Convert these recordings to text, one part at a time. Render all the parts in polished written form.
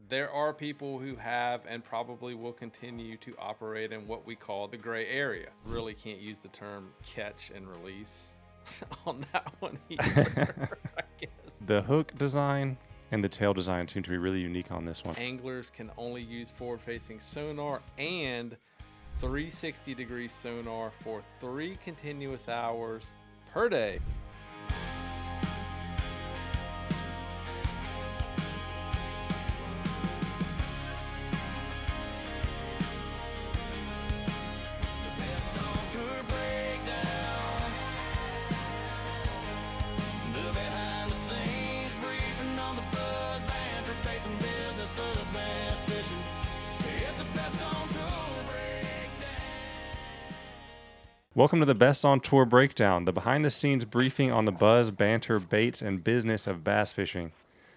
there are people who have and probably will continue to operate in what we call the gray area. Really can't use the term catch and release on that one either, I guess. The hook design and the tail design seem to be really unique on this one. Anglers can only use forward-facing sonar and 360-degree sonar for 3 continuous hours per day. Welcome to the Best on Tour Breakdown, the behind-the-scenes briefing on the buzz, banter, baits, and business of bass fishing.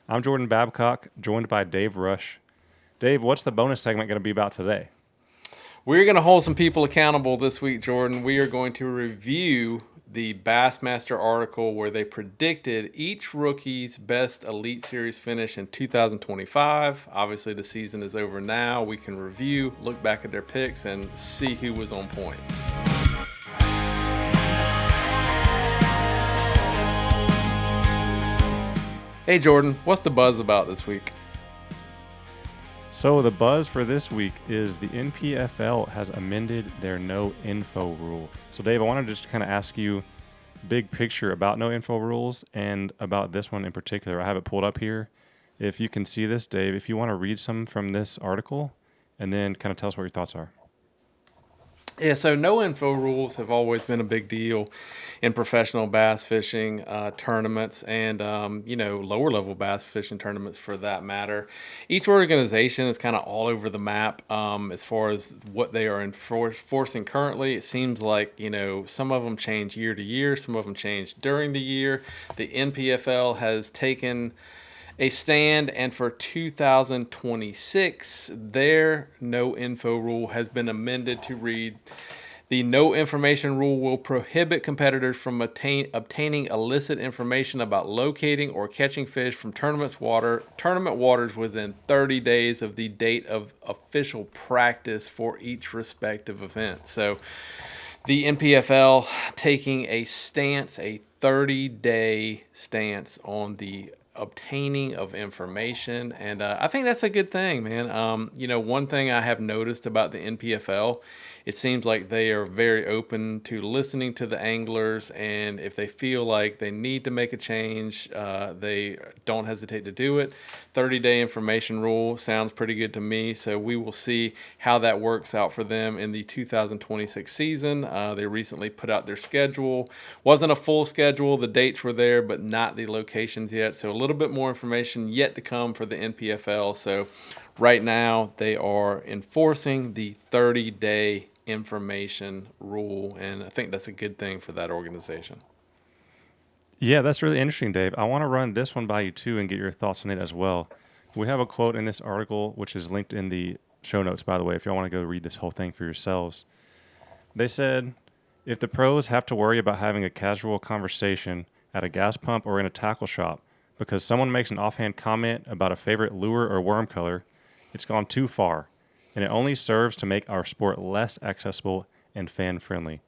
I'm Jordan Babcock, joined by Dave Rush. Dave, what's the bonus segment going to be about today? We're going to hold some people accountable this week, Jordan. We are going to review the Bassmaster article where they predicted each rookie's best Elite Series finish in 2025. Obviously, the season is over now. We can review, look back at their picks, and see who was on point. Hey, Jordan, what's the buzz about this week? So the buzz for this week is the NPFL has amended their no info rule. So Dave, I want to just kind of ask you big picture about no info rules and about this one in particular. I have it pulled up here. If you can see this, Dave, if you want to read some from this article and then kind of tell us what your thoughts are. Yeah, so no info rules have always been a big deal in professional bass fishing tournaments and, lower level bass fishing tournaments for that matter. Each organization is kind of all over the map as far as what they are enforcing currently. It seems like, some of them change year to year, some of them change during the year. The NPFL has taken a stand, and for 2026, their no info rule has been amended to read: the no information rule will prohibit competitors from obtaining illicit information about locating or catching fish from tournament waters within 30 days of the date of official practice for each respective event. So the NPFL taking a 30-day stance on the obtaining of information, and I think that's a good thing, man. One thing I have noticed about the NPFL, it seems like they are very open to listening to the anglers, and if they feel like they need to make a change, they don't hesitate to do it. 30-day information rule sounds pretty good to me, so we will see how that works out for them in the 2026 season. They recently put out their schedule. Wasn't a full schedule, the dates were there, but not the locations yet, so a little bit more information yet to come for the NPFL. So right now they are enforcing the 30-day information rule, and I think that's a good thing for that organization. Yeah, that's really interesting, Dave. I want to run this one by you too and get your thoughts on it as well. We have a quote in this article, which is linked in the show notes, by the way, if y'all want to go read this whole thing for yourselves. They said, if the pros have to worry about having a casual conversation at a gas pump or in a tackle shop because someone makes an offhand comment about a favorite lure or worm color, it's gone too far, and it only serves to make our sport less accessible and fan-friendly.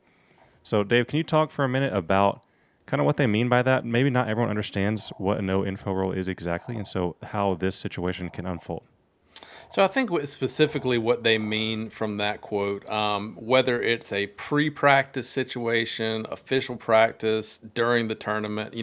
So, Dave, can you talk for a minute about kind of what they mean by that? Maybe not everyone understands what a no info rule is exactly, and so how this situation can unfold. So I think specifically what they mean from that quote, whether it's a pre-practice situation, official practice, during the tournament,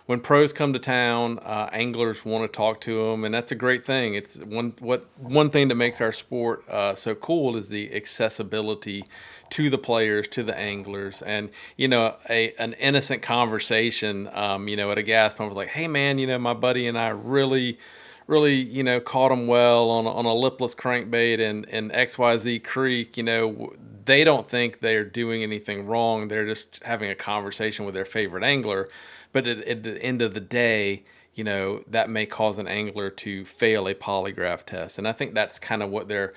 when pros come to town, anglers want to talk to them, and that's a great thing. It's one thing that makes our sport so cool is the accessibility to the players, to the anglers, and an innocent conversation, at a gas pump was like, hey man, my buddy and I really, caught them well on a lipless crankbait in XYZ Creek. They don't think they're doing anything wrong. They're just having a conversation with their favorite angler. But at the end of the day, that may cause an angler to fail a polygraph test. And I think that's kind of what they're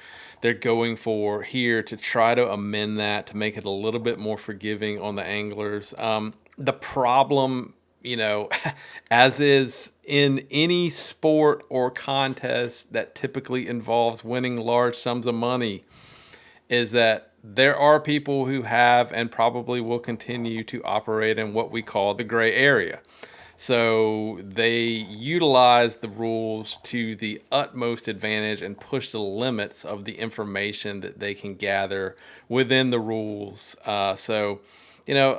going for here, to try to amend that, to make it a little bit more forgiving on the anglers. The problem you know, as is in any sport or contest that typically involves winning large sums of money, is that there are people who have and probably will continue to operate in what we call the gray area. So they utilize the rules to the utmost advantage and push the limits of the information that they can gather within the rules. A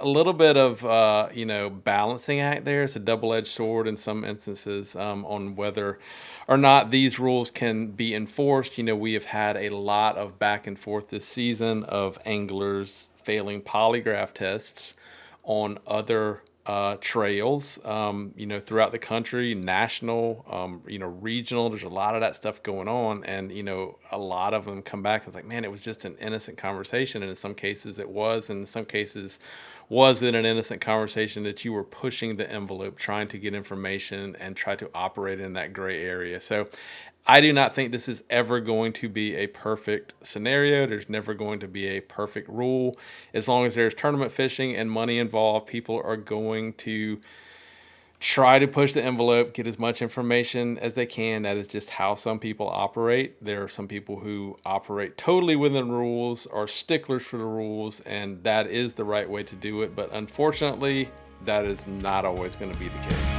little bit of balancing act there. It's a double-edged sword in some instances on whether or not these rules can be enforced. We have had a lot of back and forth this season of anglers failing polygraph tests on other trails, throughout the country, national, regional. There's a lot of that stuff going on, and a lot of them come back and it's like, man, it was just an innocent conversation, and in some cases it was, and in some cases, was it an innocent conversation that you were pushing the envelope, trying to get information and try to operate in that gray area? So I do not think this is ever going to be a perfect scenario. There's never going to be a perfect rule. As long as there's tournament fishing and money involved, people are going to try to push the envelope, get as much information as they can. That is just how some people operate. There are some people who operate totally within rules, are sticklers for the rules, and that is the right way to do it. But unfortunately, that is not always going to be the case.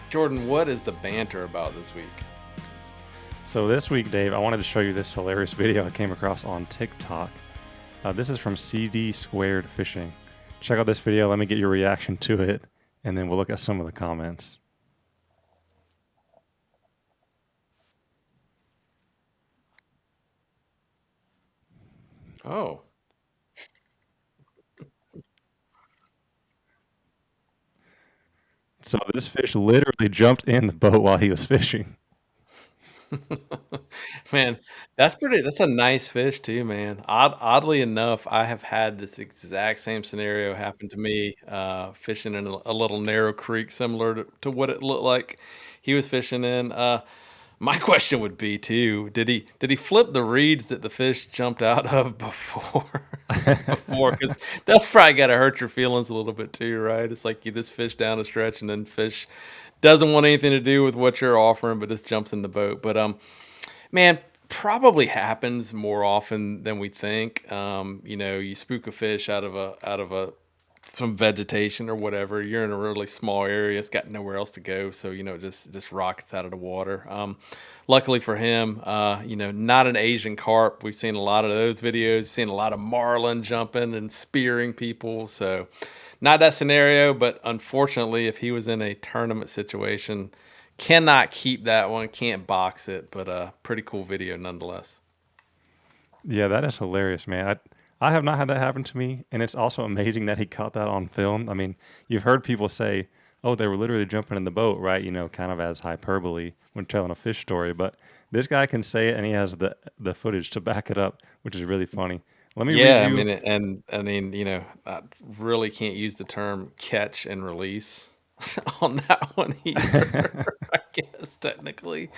Jordan, what is the banter about this week? So this week, Dave, I wanted to show you this hilarious video I came across on TikTok. This is from CD Squared Fishing. Check out this video. Let me get your reaction to it, and then we'll look at some of the comments. Oh. So this fish literally jumped in the boat while he was fishing. Man, that's a nice fish too, man. Oddly enough, I have had this exact same scenario happen to me, fishing in a little narrow creek similar to what it looked like he was fishing in. My question would be too, did he flip the reeds that the fish jumped out of before? Before, because that's probably gotta hurt your feelings a little bit too, right? It's like you just fish down a stretch and then fish doesn't want anything to do with what you're offering, but just jumps in the boat. But man, probably happens more often than we think. You spook a fish out of a some vegetation or whatever. You're in a really small area. It's got nowhere else to go, so just rockets out of the water. Luckily for him, not an Asian carp. We've seen a lot of those videos. Seen a lot of marlin jumping and spearing people. So not that scenario, but unfortunately, if he was in a tournament situation, cannot keep that one. Can't box it, but pretty cool video nonetheless. Yeah, that is hilarious, man. I have not had that happen to me, and it's also amazing that he caught that on film. I mean, you've heard people say, "Oh, they were literally jumping in the boat," right? Kind of as hyperbole when telling a fish story. But this guy can say it, and he has the footage to back it up, which is really funny. Let me read Yeah, I you. mean, and I mean, I really can't use the term catch and release on that one either, I guess technically.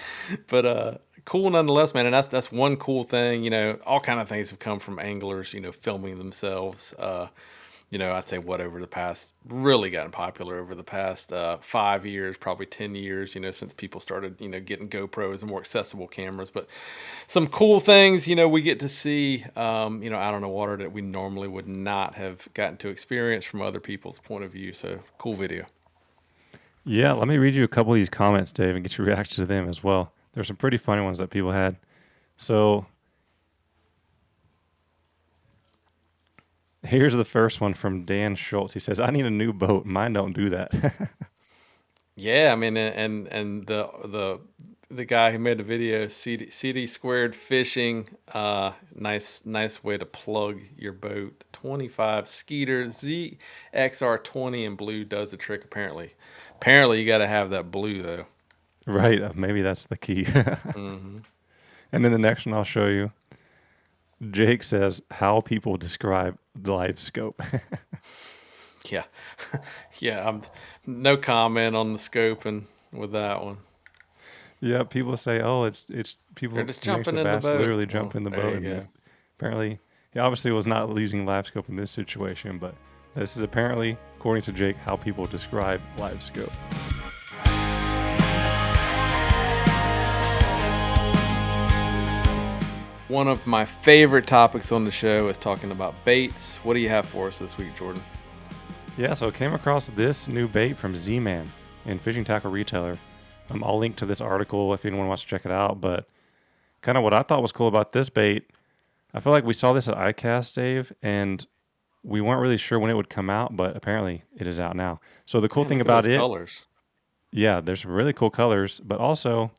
But cool nonetheless, man. And that's one cool thing. All kind of things have come from anglers, filming themselves. I'd say what over the past really gotten popular over the past 5 years, probably 10 years, since people started, getting GoPros and more accessible cameras. But some cool things, we get to see, out on the water that we normally would not have gotten to experience from other people's point of view. So cool video. Yeah, let me read you a couple of these comments, Dave, and get your reaction to them as well. There's some pretty funny ones that people had. So here's the first one from Dan Schultz. He says, "I need a new boat. Mine don't do that." Yeah, I mean, and the guy who made the video, CD Squared Fishing, nice way to plug your boat. 25 Skeeter ZXR20 in blue does the trick. Apparently you got to have that blue though. Right. Maybe that's the key. Hmm. And then the next one I'll show you. Jake says, "How people describe the live scope." Yeah, yeah. No comment on the scoping with that one. Yeah, people say, "Oh, it's They're people just who makes the jumping in the bass boat. literally Well, jump in the there boat," you and go. apparently He obviously was not using live scope in this situation, but this is apparently, according to Jake, how people describe live scope. One of my favorite topics on the show is talking about baits. What do you have for us this week, Jordan? Yeah, so I came across this new bait from Z-Man and Fishing Tackle Retailer. I'll link to this article if anyone wants to check it out. But kind of what I thought was cool about this bait, I feel like we saw this at ICAST, Dave, and we weren't really sure when it would come out, but apparently it is out now. So the cool Man, thing look at about those it, colors. yeah, there's some really cool colors, but also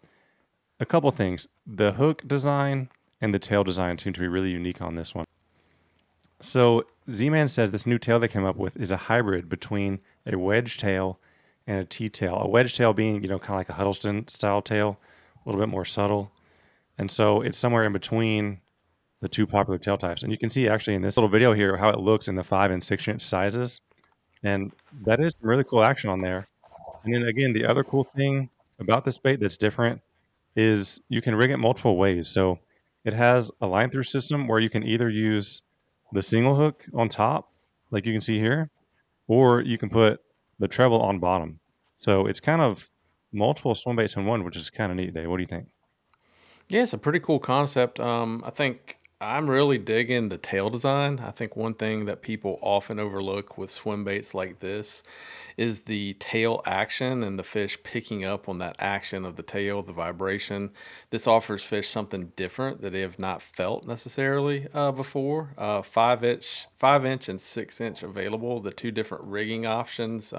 a couple things. The hook design and the tail design seem to be really unique on this one. So Z-Man says this new tail they came up with is a hybrid between a wedge tail and a T-tail. A wedge tail being, kind of like a Huddleston style tail, a little bit more subtle. And so it's somewhere in between the two popular tail types. And you can see actually in this little video here how it looks in the 5 and 6 inch sizes. And that is some really cool action on there. And then again, the other cool thing about this bait that's different is you can rig it multiple ways. So it has a line through system where you can either use the single hook on top, like you can see here, or you can put the treble on bottom. So it's kind of multiple swim baits in one, which is kind of neat, Dave. What do you think? Yeah, it's a pretty cool concept. I think I'm really digging the tail design. I think one thing that people often overlook with swim baits like this is the tail action and the fish picking up on that action of the tail, the vibration. This offers fish something different that they have not felt necessarily before. 5 inch and 6 inch available. The two different rigging options.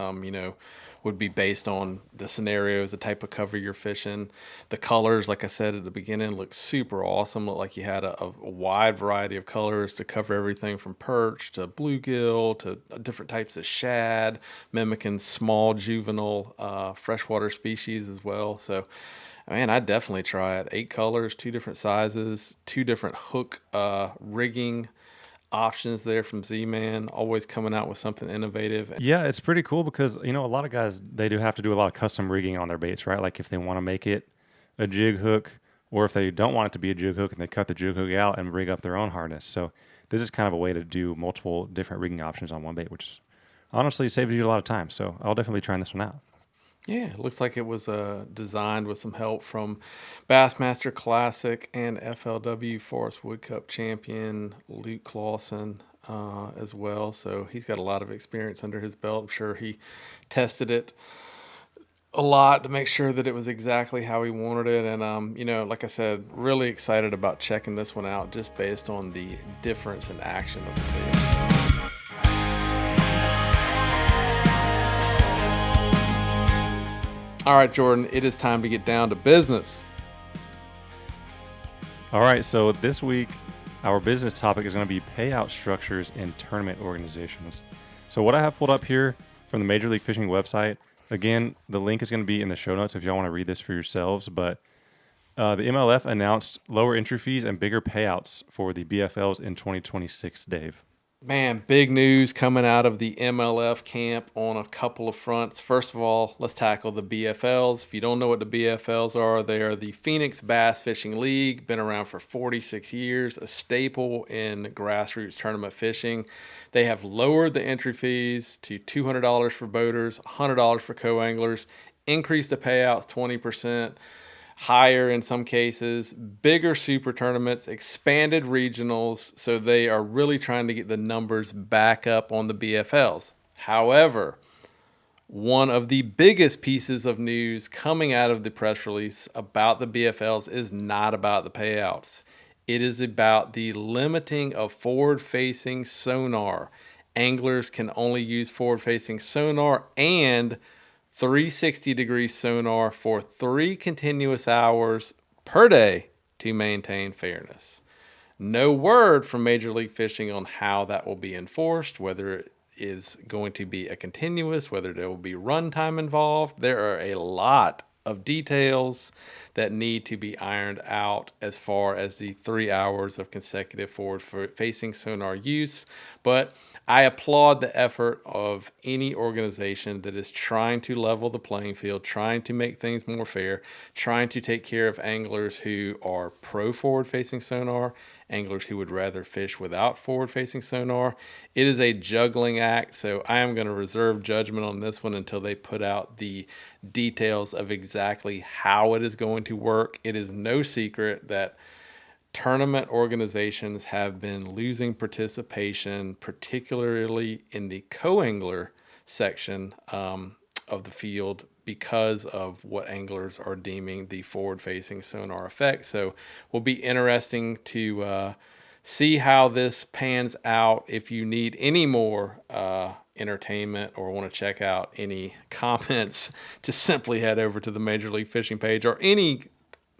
Would be based on the scenarios, the type of cover you're fishing. The colors, like I said at the beginning, look super awesome. Look like you had a wide variety of colors to cover everything from perch to bluegill to different types of shad, mimicking small juvenile freshwater species as well. So, man, I'd definitely try it. 8 colors, two different sizes, two different hook rigging options there from Z-Man, always coming out with something innovative. Yeah, it's pretty cool because, a lot of guys, they do have to do a lot of custom rigging on their baits, right? Like if they want to make it a jig hook or if they don't want it to be a jig hook and they cut the jig hook out and rig up their own harness. So this is kind of a way to do multiple different rigging options on one bait, which is honestly saves you a lot of time. So I'll definitely try this one out. Yeah, it looks like it was designed with some help from Bassmaster Classic and FLW Forest Wood Cup champion Luke Clausen as well. So he's got a lot of experience under his belt. I'm sure he tested it a lot to make sure that it was exactly how he wanted it. And, like I said, really excited about checking this one out just based on the difference in action of the tail. All right, Jordan, it is time to get down to business. All right, so this week, our business topic is going to be payout structures in tournament organizations. So what I have pulled up here from the Major League Fishing website, again, the link is going to be in the show notes if y'all want to read this for yourselves, but the MLF announced lower entry fees and bigger payouts for the BFLs in 2026, Dave. Man, big news coming out of the MLF camp on a couple of fronts. First of all, let's tackle the BFLs. If you don't know what the BFLs are, they are the Phoenix Bass Fishing League, been around for 46 years, a staple in grassroots tournament fishing. They have lowered the entry fees to $200 for boaters, $100 for co-anglers, increased the payouts 20%. Higher in some cases, bigger super tournaments, expanded regionals. So they are really trying to get the numbers back up on the BFLs. However, one of the biggest pieces of news coming out of the press release about the BFLs is not about the payouts. It is about the limiting of forward-facing sonar. Anglers can only use forward-facing sonar and 360-degree sonar for 3 continuous hours per day to maintain fairness. No word from Major League Fishing on how that will be enforced, whether it is going to be a continuous, whether there will be runtime involved. There are a lot of details that need to be ironed out as far as the 3 hours of consecutive forward facing sonar use. But I applaud the effort of any organization that is trying to level the playing field, trying to make things more fair, trying to take care of anglers who are pro forward facing sonar anglers who would rather fish without forward-facing sonar. It is a juggling act, so I am going to reserve judgment on this one until they put out the details of exactly how it is going to work. It is no secret that tournament organizations have been losing participation, particularly in the co-angler section of the field, because of what anglers are deeming the forward-facing sonar effect. So will be interesting to see how this pans out. If you need any more entertainment or want to check out any comments, just simply head over to the Major League Fishing page or any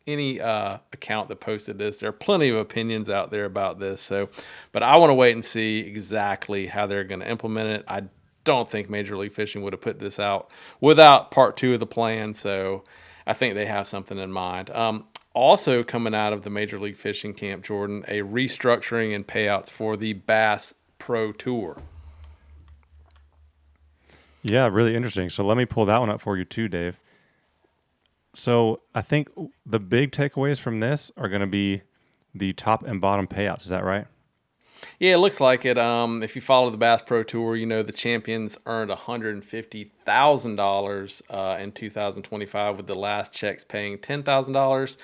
account that posted this. There are plenty of opinions out there about this. So, but I want to wait and see exactly how they're going to implement it. I don't think Major League Fishing would have put this out without part two of the plan. So I think they have something in mind. Also coming out of the Major League Fishing camp, Jordan, a restructuring and payouts for the Bass Pro Tour. Yeah, really interesting. So let me pull that one up for you too, Dave. So I think the big takeaways from this are going to be the top and bottom payouts. Is that right? Yeah, it looks like it. If you follow the Bass Pro Tour, you know the champions earned $150,000 in 2025, with the last checks paying $10,000.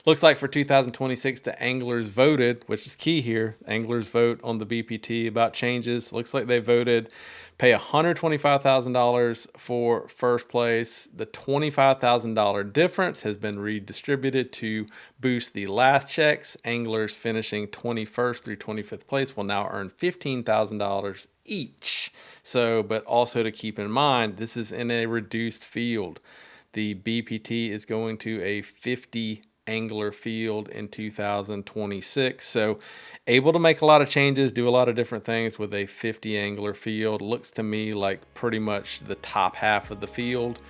Looks like for 2026, the anglers voted, which is key here. Anglers vote on the BPT about changes. Looks like they voted pay $125,000 for first place. The $25,000 difference has been redistributed to boost the last checks. Anglers finishing 21st through 25th place will now earn $15,000 each. So, but also to keep in mind, this is in a reduced field. The BPT is going to a 50 angler field in 2026. So able to make a lot of changes, do a lot of different things with a 50 angler field. Looks to me like pretty much the top half of the field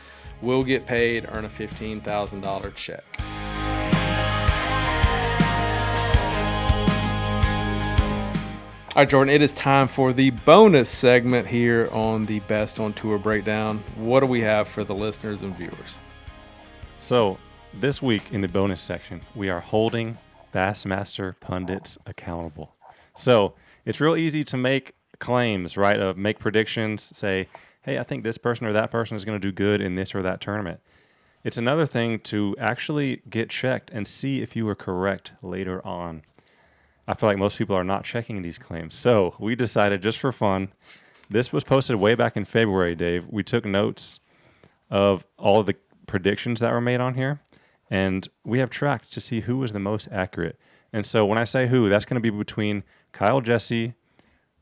will get paid, earn a $15,000 check. All right, Jordan, it is time for the bonus segment here on the Best on Tour Breakdown. What do we have for the listeners and viewers? So this week in the bonus section, we are holding Bassmaster pundits accountable. So it's real easy to make claims, right? Of make predictions, say, hey, I think this person or that person is going to do good in this or that tournament. It's another thing to actually get checked and see if you were correct later on. I feel like most people are not checking these claims. So we decided just for fun, this was posted way back in February, Dave. We took notes of all of the predictions that were made on here, and we have tracked to see who was the most accurate. And so when I say who, that's going to be between Kyle Jesse,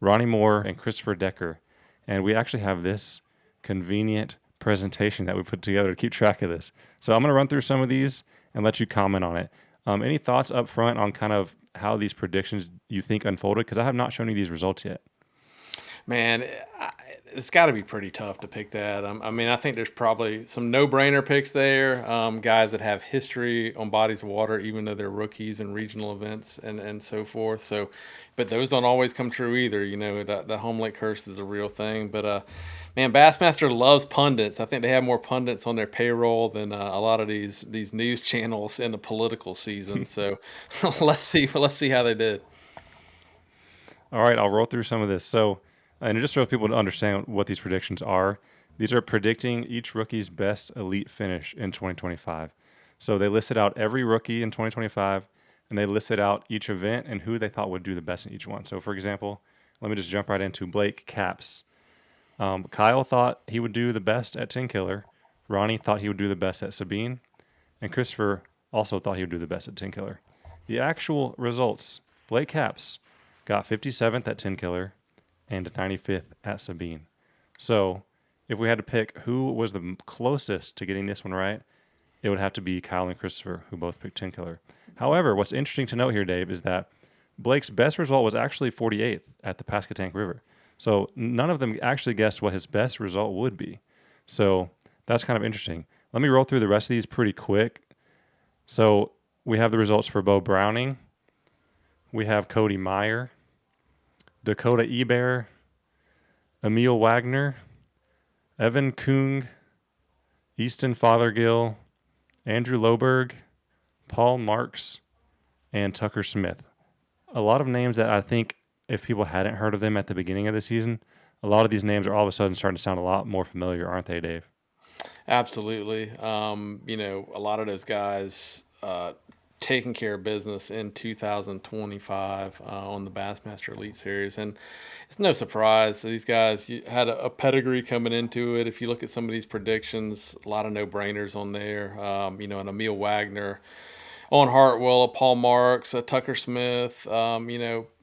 Ronnie Moore, and Christopher Decker. And we actually have this convenient presentation that we put together to keep track of this. So I'm going to run through some of these and let you comment on it. Any thoughts up front on kind of how these predictions you think unfolded? Because I have not shown you these results yet. Man, it's got to be pretty tough to pick that. I mean, I think there's probably some no-brainer picks there. Guys that have history on bodies of water, even though they're rookies in regional events and so forth. So, but those don't always come true either. You know, the home lake curse is a real thing. But man, Bassmaster loves pundits. I think they have more pundits on their payroll than a lot of these news channels in the political season. So let's see how they did. All right, I'll roll through some of this. So, and just so people to understand what these predictions are, these are predicting each rookie's best elite finish in 2025. So they listed out every rookie in 2025, and they listed out each event and who they thought would do the best in each one. So, for example, let me just jump right into Blake Caps. Kyle thought he would do the best at 10 Killer. Ronnie thought he would do the best at Sabine. And Christopher also thought he would do the best at 10 Killer. The actual results, Blake Caps got 57th at 10 Killer and 95th at Sabine. So if we had to pick who was the closest to getting this one right, it would have to be Kyle and Christopher, who both picked 10 Killer. However, what's interesting to note here, Dave, is that Blake's best result was actually 48th at the Pasquotank River. So none of them actually guessed what his best result would be. So that's kind of interesting. Let me roll through the rest of these pretty quick. So we have the results for Bo Browning. We have Cody Meyer, Dakota Eber, Emil Wagner, Evan Kung, Easton Fothergill, Andrew Loberg, Paul Marks, and Tucker Smith. a lot of names that I think if people hadn't heard of them at the beginning of the season, a lot of these names are all of a sudden starting to sound a lot more familiar, aren't they, Dave? Absolutely. A lot of those guys taking care of business in 2025 on the Bassmaster Elite Series. And it's no surprise these guys had a pedigree coming into it. If you look at some of these predictions, a lot of no brainers on there. An Emil Wagner on Hartwell, a Paul Marks, a Tucker Smith,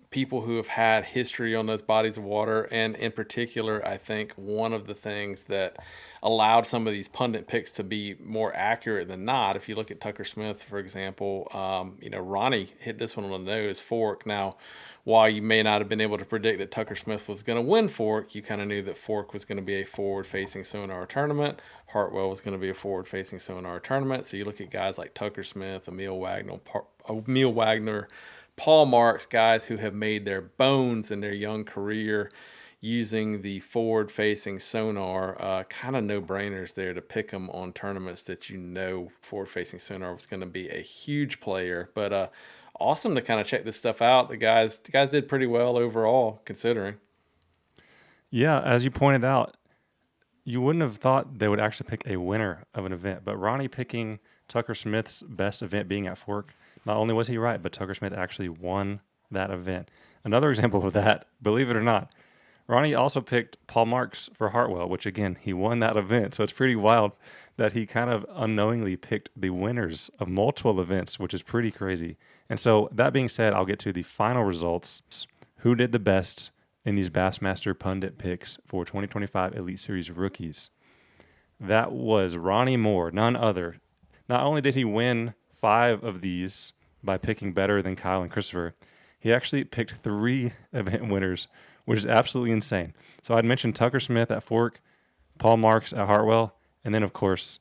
people who have had history on those bodies of water. And in particular, I think one of the things that allowed some of these pundit picks to be more accurate than not, if you look at Tucker Smith, for example, Ronnie hit this one on the nose, Fork. Now, while you may not have been able to predict that Tucker Smith was going to win Fork, you kind of knew that Fork was going to be a forward-facing sonar tournament. Hartwell was going to be a forward-facing sonar tournament. So you look at guys like Tucker Smith, Emil Wagner, Paul Marks, guys who have made their bones in their young career using the forward-facing sonar, kind of no-brainers there to pick them on tournaments that forward-facing sonar was going to be a huge player. But awesome to kind of check this stuff out. The guys did pretty well overall, considering. Yeah, as you pointed out, you wouldn't have thought they would actually pick a winner of an event, but Ronnie picking Tucker Smith's best event being at Fork, not only was he right, but Tucker Smith actually won that event. Another example of that, believe it or not, Ronnie also picked Paul Marks for Hartwell, which again, he won that event. So it's pretty wild that he kind of unknowingly picked the winners of multiple events, which is pretty crazy. And so that being said, I'll get to the final results. Who did the best in these Bassmaster pundit picks for 2025 Elite Series rookies? That was Ronnie Moore, none other. Not only did he win 5 of these by picking better than Kyle and Christopher, he actually picked 3 event winners, which is absolutely insane. So I'd mentioned Tucker Smith at Fork, Paul Marks at Hartwell, and then, of course,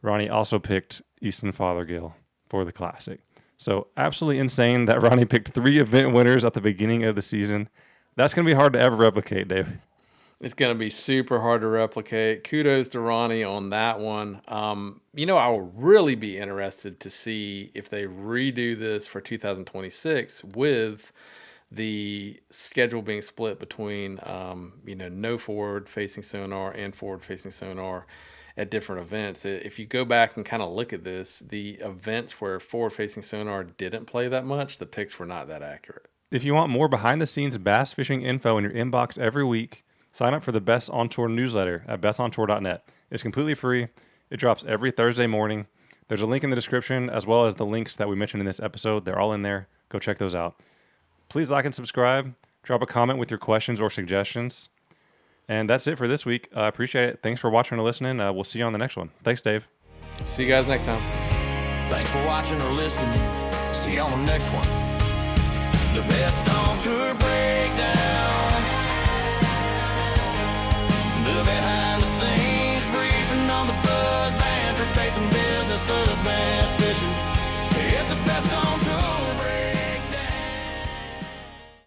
Ronnie also picked Easton Fothergill for the Classic. So absolutely insane that Ronnie picked 3 event winners at the beginning of the season. That's going to be hard to ever replicate, Dave. It's going to be super hard to replicate. Kudos to Ronnie on that one. I will really be interested to see if they redo this for 2026 with the schedule being split between, no forward-facing sonar and forward-facing sonar at different events. If you go back and kind of look at this, the events where forward-facing sonar didn't play that much, the picks were not that accurate. If you want more behind-the-scenes bass fishing info in your inbox every week, sign up for the Best on Tour newsletter at bestontour.net. It's completely free. It drops every Thursday morning. There's a link in the description as well as the links that we mentioned in this episode. They're all in there. Go check those out. Please like and subscribe. Drop a comment with your questions or suggestions. And that's it for this week. I appreciate it. Thanks for watching or listening. We'll see you on the next one. Thanks, Dave. See you guys next time. Thanks for watching or listening. See you on the next one. The Best on Tour Breakdown.